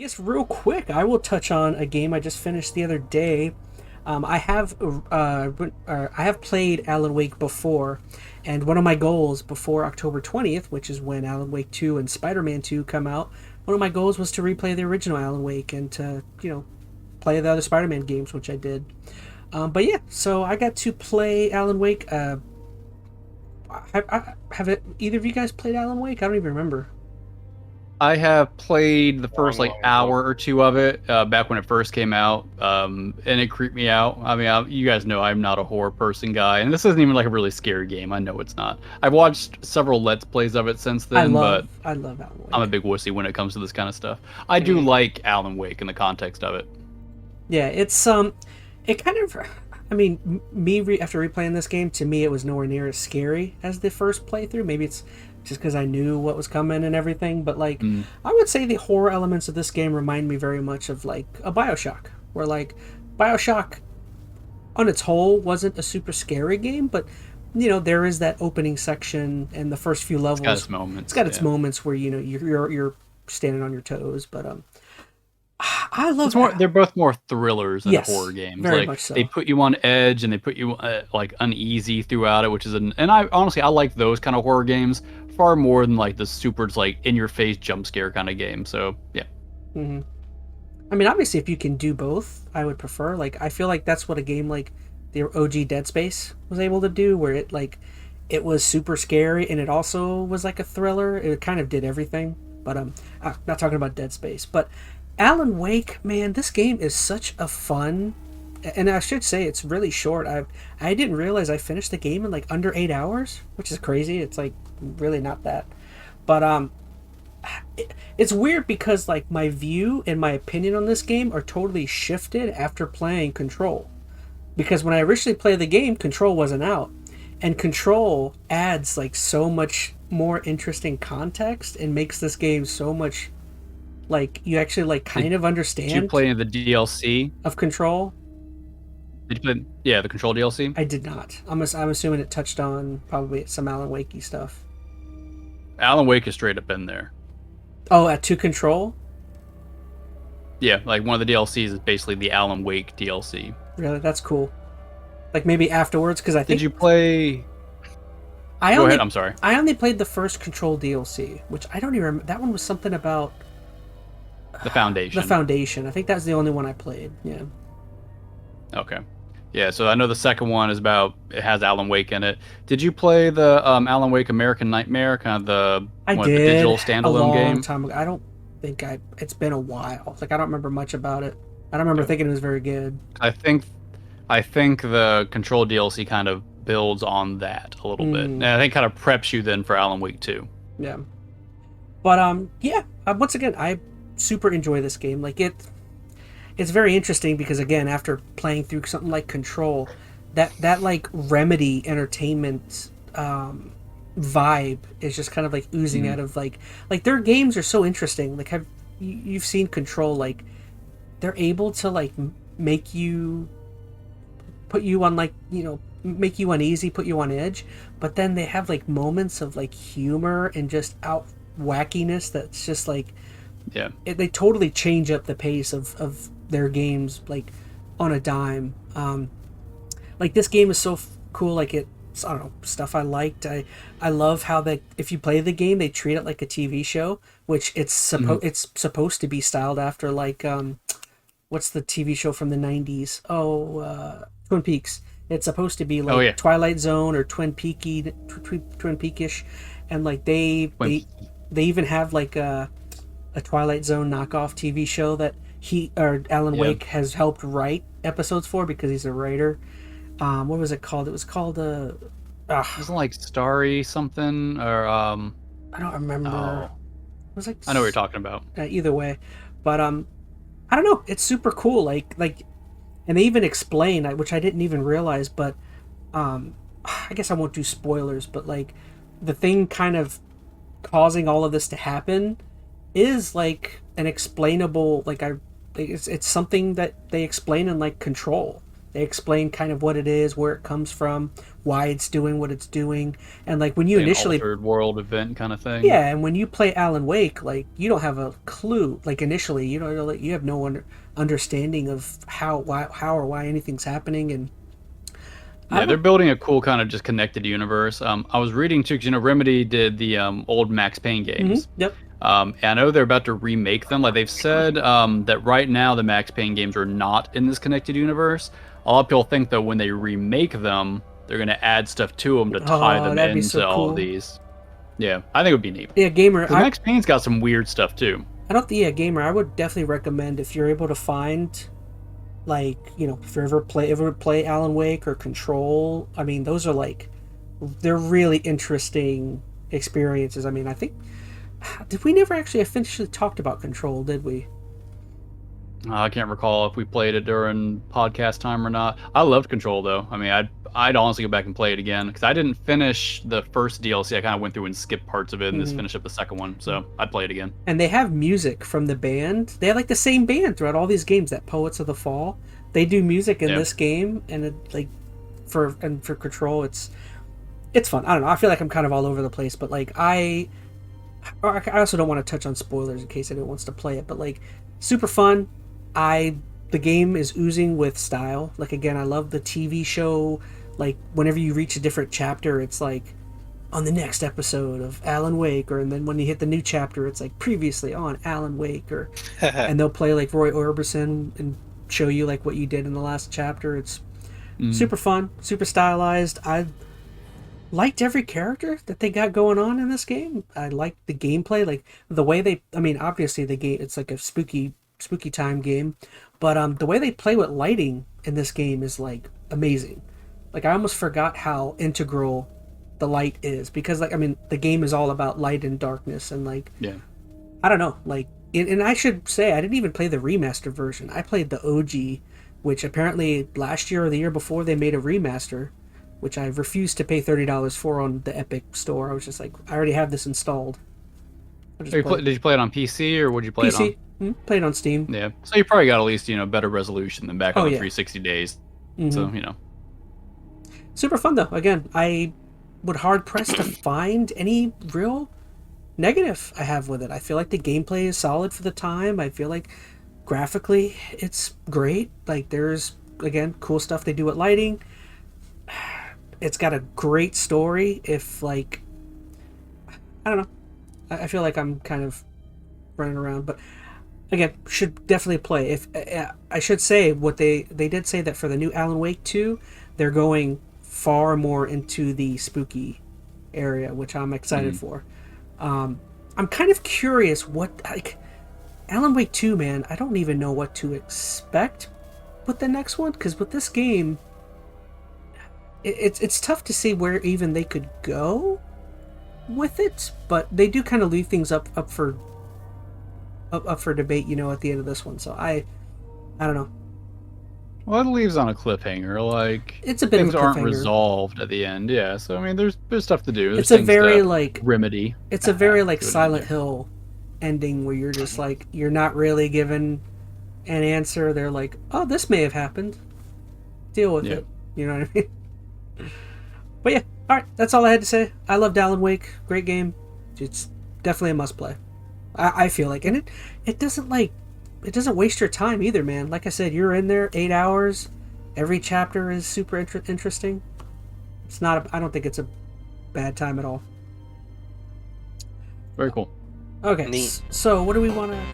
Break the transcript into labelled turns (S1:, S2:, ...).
S1: guess real quick, I will touch on a game I just finished the other day. I have played Alan Wake before, and one of my goals before October 20th, which is when Alan Wake 2 and Spider-Man 2 come out, one of my goals was to replay the original Alan Wake and to play the other Spider-Man games, which I did. But yeah, so I got to play Alan Wake. Either of you guys played Alan Wake? I don't even remember.
S2: I have played the first
S3: Long,
S2: like
S3: long ago.
S2: hour or two of it back when it first came out, and it creeped me out. I mean, you guys know I'm not a horror person guy, and this isn't even like a really scary game. I know it's not. I've watched several Let's Plays of it since then, but
S1: I love Alan
S2: I'm a
S1: Wake.
S2: big wussy when it comes to this kind of stuff. I do
S3: Mm.
S2: like Alan Wake in the context of it.
S1: Yeah, it kind of. I mean, after replaying this game, to me, it was nowhere near as scary as the first playthrough. Maybe it's just because I knew what was coming and everything. But like,
S2: Mm,
S1: I would say the horror elements of this game remind me very much of like a Bioshock, where like Bioshock on its whole wasn't a super scary game, but there is that opening section and the first few
S2: it's got
S1: levels.
S2: its
S1: It's
S2: moments,
S1: got its
S2: yeah.
S1: moments where you're standing on your toes, but I love
S2: It's more. They're both more thrillers than horror
S1: yes,
S2: games.
S1: very
S2: Like
S1: much
S2: they
S1: so.
S2: put you on edge and they put you like uneasy throughout it, which is an. And I honestly I like those kind of horror games far more than like the super like in your face jump scare kind of game. So yeah,
S1: Hmm. I mean, obviously, if you can do both, I would prefer. Like, I feel like that's what a game like the OG Dead Space was able to do, where it was super scary and it also was like a thriller. It kind of did everything. But not talking about Dead Space, but Alan Wake, man, this game is such a fun. And I should say it's really short. I didn't realize I finished the game in like under 8 hours, which is crazy. It's like really not that. But it's weird because like my view and my opinion on this game are totally shifted after playing Control. Because when I originally played the game, Control wasn't out, and Control adds like so much more interesting context and makes this game so much like you actually like
S2: did,
S1: kind of
S2: did you
S1: understand
S2: play any of the DLC?
S1: of Control.
S2: Did you play? Yeah, the Control DLC.
S1: I did not. I'm assuming it touched on probably some Alan Wakey stuff.
S2: Alan Wake is straight up in there.
S1: Oh, at to Control.
S2: Yeah, like one of the DLCs is basically the Alan Wake DLC.
S1: Really, that's cool. Like maybe afterwards, because I
S2: Did
S1: think
S2: you play?
S1: I
S2: Go ahead.
S1: only
S2: I'm sorry.
S1: I only played the first Control DLC, which I don't even remember. That one was something about
S2: The
S1: the
S2: Foundation.
S1: Foundation. I think that was the only one I played. Yeah.
S2: Okay. Yeah, so I know the second one is about it has Alan Wake in it. Did you play the Alan Wake American Nightmare, kind of the
S1: I
S2: one of the
S1: did
S2: digital
S1: a
S2: standalone
S1: long
S2: game?
S1: time ago. I don't think I. It's been a while. Like I don't remember much about it. I don't remember
S2: Okay.
S1: thinking it was very good.
S2: I think I think the Control DLC kind of builds on that a little bit. And
S1: Mm,
S2: I think kind of preps you then for Alan Wake 2.
S1: yeah. But yeah. Once again, I super enjoy this game. Like it's very interesting because again, after playing through something like Control, that like Remedy Entertainment vibe is just kind of like oozing
S2: Mhm.
S1: out of like their games are so interesting. Like you've seen Control, like they're able to like make you put you on like make you uneasy, put you on edge, but then they have like moments of like humor and just out wackiness that's just like
S2: Yeah.
S1: they totally change up the pace of their games like on a dime. Like this game is so cool. Like it's I don't know stuff I liked. I love how they if you play the game they treat it like a TV show, which
S2: Mhm.
S1: it's supposed to be styled after like what's the TV show from the 90s? Oh, Twin Peaks. It's supposed to be
S2: Oh
S1: like
S2: yeah.
S1: Twilight Zone or Twin Peakish, and like
S2: When,
S1: they even have like a Twilight Zone knockoff TV show that he or Alan
S2: yeah.
S1: Wake has helped write episodes for because he's a writer. What was it called? It was called
S2: Wasn't like Starry something or
S1: I don't remember.
S2: oh,
S1: It was like
S2: I know what you're talking about.
S1: either way, but I don't know. It's super cool. And they even explain, which I didn't even realize, but I guess I won't do spoilers, but like the thing kind of causing all of this to happen is like an explainable it's something that they explain in like Control. They explain kind of what it is, where it comes from, why it's doing what it's doing, and like when you
S2: Like an
S1: initially,
S2: altered world event kind of thing.
S1: yeah, and when you play Alan Wake, like you don't have a clue. Like initially, you don't know, like, you have no understanding of how or why anything's happening, and I
S2: Yeah,
S1: don't
S2: they're
S1: know.
S2: building a cool kind of just connected universe. I was reading too, because Remedy did the old Max Payne games.
S1: Yep.
S2: And I know they're about to remake them. Like they've said that right now the Max Payne games are not in this connected universe. A lot of people think that when they remake them, they're going to add stuff to them to tie
S1: Oh,
S2: them
S1: that'd be so
S2: into all of
S1: cool.
S2: these. Yeah, I think it would be neat.
S1: Yeah, gamer.
S2: Because Max Payne's got some weird stuff too.
S1: I don't. Yeah, gamer. I would definitely recommend if you're able to find, like, if you ever play Alan Wake or Control. I mean, those are like, they're really interesting experiences. I mean, I think, did we never actually officially talked about Control? Did we?
S2: I can't recall if we played it during podcast time or not. I loved Control though. I mean, I'd honestly go back and play it again because I didn't finish the first DLC. I kind of went through and skipped parts of it and just finished up the second one. So I'd play it again.
S1: And they have music from the band. They have like the same band throughout all these games. That Poets of the Fall. They do music in
S2: Yeah.
S1: this game, and it, like, for Control, it's fun. I don't know. I feel like I'm kind of all over the place, but like I also don't want to touch on spoilers in case anyone wants to play it. But like, super fun. The game is oozing with style. Like, again, I love the TV show. Like, whenever you reach a different chapter, it's like on the next episode of Alan Wake, and then when you hit the new chapter, it's like previously on Alan Wake, and they'll play like Roy Orbison and show you like what you did in the last chapter. It's super fun, super stylized. I liked every character that they got going on in this game. I liked the gameplay, like the way they. I mean, obviously the game, it's like a spooky time game, but the way they play with lighting in this game is like amazing. Like, I almost forgot how integral the light is, because like, I mean, the game is all about light and darkness, and like,
S2: Yeah.
S1: I don't know, like, and I should say I didn't even play the remaster version. I played the OG, which apparently last year or the year before they made a remaster, which I refused to pay $30 for on the Epic store. I was just like, I already have this installed. I'll just play it.
S2: Did you play it on PC or would you play it on?
S1: PC. Play it on Steam.
S2: Yeah. So you probably got at least better resolution than back
S1: Oh
S2: on the
S1: yeah.
S2: 360 days.
S1: Mm-hmm.
S2: So
S1: Super fun though. Again, I would hard pressed to find any real negative I have with it. I feel like the gameplay is solid for the time. I feel like graphically it's great. Like, there's, again, cool stuff they do with lighting. It's got a great story. If like, I don't know, I feel like I'm kind of running around, but again, should definitely play. If I should say, what they did say that for the new Alan Wake 2, they're going far more into the spooky area, which I'm excited for. I'm kind of curious what, like, Alan Wake 2, man, I don't even know what to expect with the next one, because with this game, it's tough to see where even they could go with it, but they do kind of leave things up for debate, at the end of this one. So I don't know.
S2: well, it leaves on a cliffhanger. Like,
S1: It's a bit of
S2: things
S1: a
S2: aren't
S1: cliffhanger.
S2: resolved at the end. Yeah. So I mean, there's stuff to do. There's
S1: It's a
S2: things
S1: very
S2: to
S1: like
S2: remedy.
S1: it's a very like
S2: to an
S1: Silent
S2: ending.
S1: Hill ending, where you're just like, you're not really given an answer. They're like, oh, this may have happened. Deal with
S2: Yeah.
S1: it. You know what I mean? But yeah, all right. That's all I had to say. I loved Alan Wake. Great game. It's definitely a must play. I feel like, and it doesn't waste your time either, man. Like I said, you're in there 8 hours. Every chapter is super interesting. It's not. I don't think it's a bad time at all.
S2: Very cool.
S1: Okay,
S3: Neat.
S1: so what do we want to